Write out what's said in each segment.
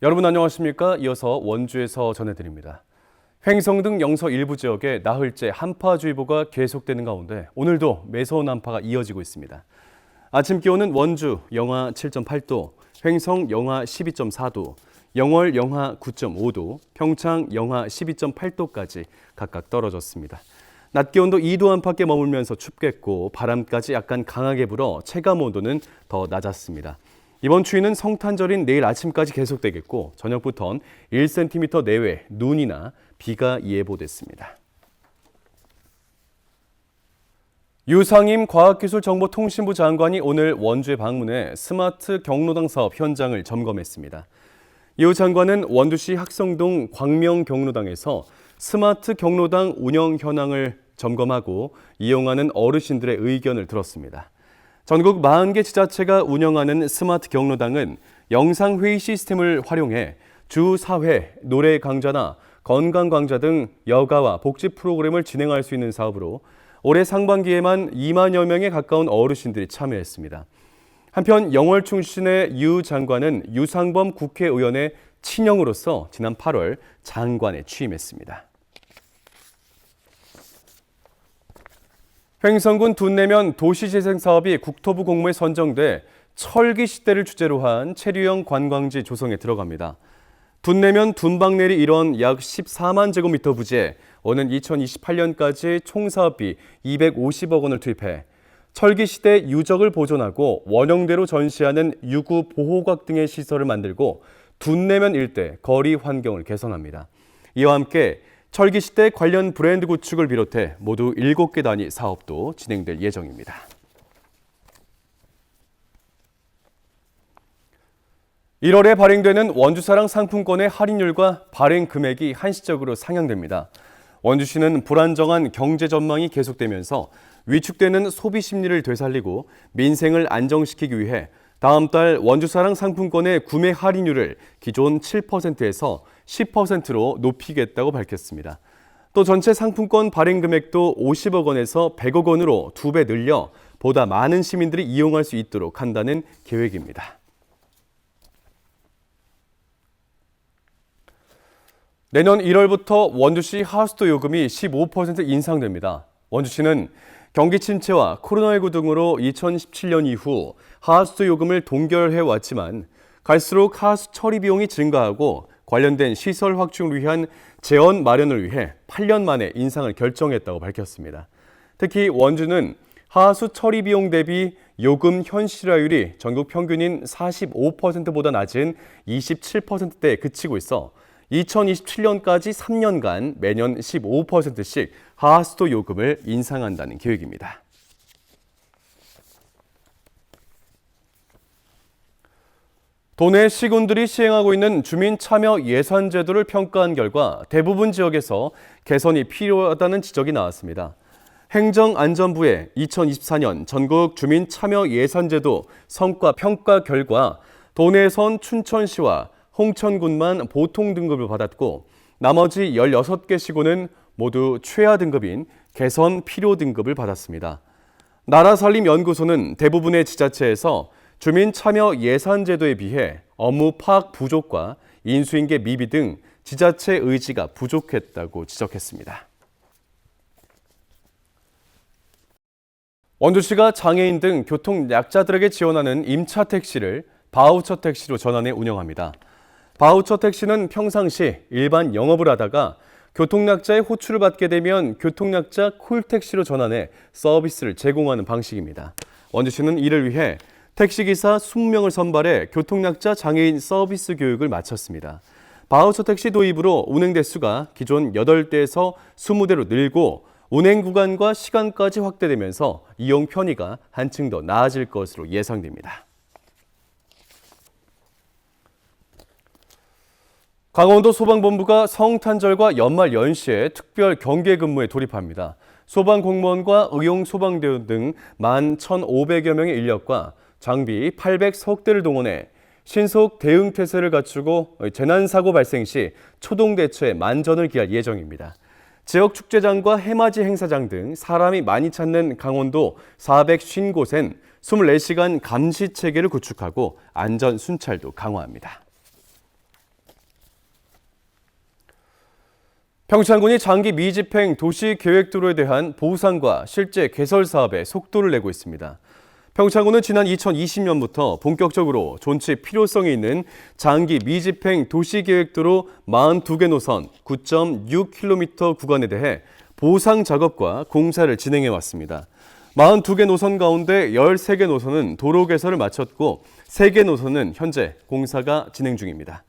여러분 안녕하십니까? 이어서 원주에서 전해드립니다. 횡성 등 영서 일부 지역에 나흘째 한파주의보가 계속되는 가운데 오늘도 매서운 한파가 이어지고 있습니다. 아침 기온은 원주 영하 7.8도, 횡성 영하 12.4도, 영월 영하 9.5도, 평창 영하 12.8도까지 각각 떨어졌습니다. 낮 기온도 2도 안팎에 머물면서 춥겠고 바람까지 약간 강하게 불어 체감 온도는 더 낮았습니다. 이번 추위는 성탄절인 내일 아침까지 계속되겠고 저녁부터는 1cm 내외 눈이나 비가 예보됐습니다. 유상임 과학기술정보통신부 장관이 오늘 원주에 방문해 스마트 경로당 사업 현장을 점검했습니다. 유 장관은 원주시 학성동 광명경로당에서 스마트 경로당 운영 현황을 점검하고 이용하는 어르신들의 의견을 들었습니다. 전국 40개 지자체가 운영하는 스마트 경로당은 영상회의 시스템을 활용해 주 4회 노래 강좌나 건강 강좌 등 여가와 복지 프로그램을 진행할 수 있는 사업으로 올해 상반기에만 2만여 명에 가까운 어르신들이 참여했습니다. 한편 영월 출신의 유 장관은 유상범 국회의원의 친형으로서 지난 8월 장관에 취임했습니다. 횡성군 둔내면 도시재생 사업이 국토부 공모에 선정돼 철기 시대를 주제로 한 체류형 관광지 조성에 들어갑니다. 둔내면 둔방내리 일원 약 14만 제곱미터 부지에 오는 2028년까지 총 사업비 250억 원을 투입해 철기 시대 유적을 보존하고 원형대로 전시하는 유구 보호각 등의 시설을 만들고 둔내면 일대 거리 환경을 개선합니다. 이와 함께 철기 시대 관련 브랜드 구축을 비롯해 모두 7개 단위 사업도 진행될 예정입니다. (1월에) 발행되는 원주사랑 상품권의 할인율과 발행 금액이 한시적으로 상향됩니다. 원주시는 불안정한 경제 전망이 계속되면서 위축되는 소비 심리를 되살리고 민생을 안정시키기 위해 다음 달 원주사랑 상품권의 구매 할인율을 기존 7%에서 10%로 높이겠다고 밝혔습니다. 또 전체 상품권 발행 금액도 50억 원에서 100억 원으로 2배 늘려 보다 많은 시민들이 이용할 수 있도록 한다는 계획입니다. 내년 1월부터 원주시 하우스도 요금이 15% 인상됩니다. 원주시는 경기 침체와 코로나19 등으로 2017년 이후 하우스 요금을 동결해 왔지만 갈수록 하우스 처리 비용이 증가하고 관련된 시설 확충을 위한 재원 마련을 위해 8년 만에 인상을 결정했다고 밝혔습니다. 특히 원주는 하우스 처리 비용 대비 요금 현실화율이 전국 평균인 45%보다 낮은 27%대에 그치고 있어 2027년까지 3년간 매년 15%씩 하수도 요금을 인상한다는 계획입니다. 도내 시군들이 시행하고 있는 주민 참여 예산 제도를 평가한 결과 대부분 지역에서 개선이 필요하다는 지적이 나왔습니다. 행정안전부의 2024년 전국 주민 참여 예산 제도 성과 평가 결과 도내선 춘천시와 홍천군만 보통 등급을 받았고 나머지 16개 시군은 모두 최하 등급인 개선 필요 등급을 받았습니다. 나라살림연구소는 대부분의 지자체에서 주민 참여 예산 제도에 비해 업무 파악 부족과 인수인계 미비 등 지자체 의지가 부족했다고 지적했습니다. 원주시가 장애인 등 교통 약자들에게 지원하는 임차 택시를 바우처 택시로 전환해 운영합니다. 바우처 택시는 평상시 일반 영업을 하다가 교통약자의 호출을 받게 되면 교통약자 콜택시로 전환해 서비스를 제공하는 방식입니다. 원주시는 이를 위해 택시기사 20명을 선발해 교통약자 장애인 서비스 교육을 마쳤습니다. 바우처 택시 도입으로 운행 대수가 기존 8대에서 20대로 늘고 운행 구간과 시간까지 확대되면서 이용 편의가 한층 더 나아질 것으로 예상됩니다. 강원도 소방본부가 성탄절과 연말 연시에 특별 경계 근무에 돌입합니다. 소방공무원과 의용소방대원 등 11,500여 명의 인력과 장비 800석 대를 동원해 신속 대응 태세를 갖추고 재난사고 발생 시 초동 대처에 만전을 기할 예정입니다. 지역 축제장과 해맞이 행사장 등 사람이 많이 찾는 강원도 450곳엔 24시간 감시 체계를 구축하고 안전 순찰도 강화합니다. 평창군이 장기 미집행 도시계획도로에 대한 보상과 실제 개설 사업에 속도를 내고 있습니다. 평창군은 지난 2020년부터 본격적으로 존치 필요성이 있는 장기 미집행 도시계획도로 42개 노선 9.6km 구간에 대해 보상 작업과 공사를 진행해 왔습니다. 42개 노선 가운데 13개 노선은 도로 개설을 마쳤고 3개 노선은 현재 공사가 진행 중입니다.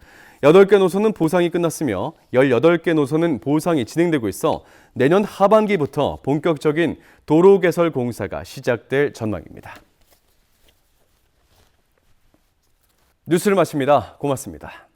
8개 노선은 보상이 끝났으며 18개 노선은 보상이 진행되고 있어 내년 하반기부터 본격적인 도로 개설 공사가 시작될 전망입니다. 뉴스를 마칩니다. 고맙습니다.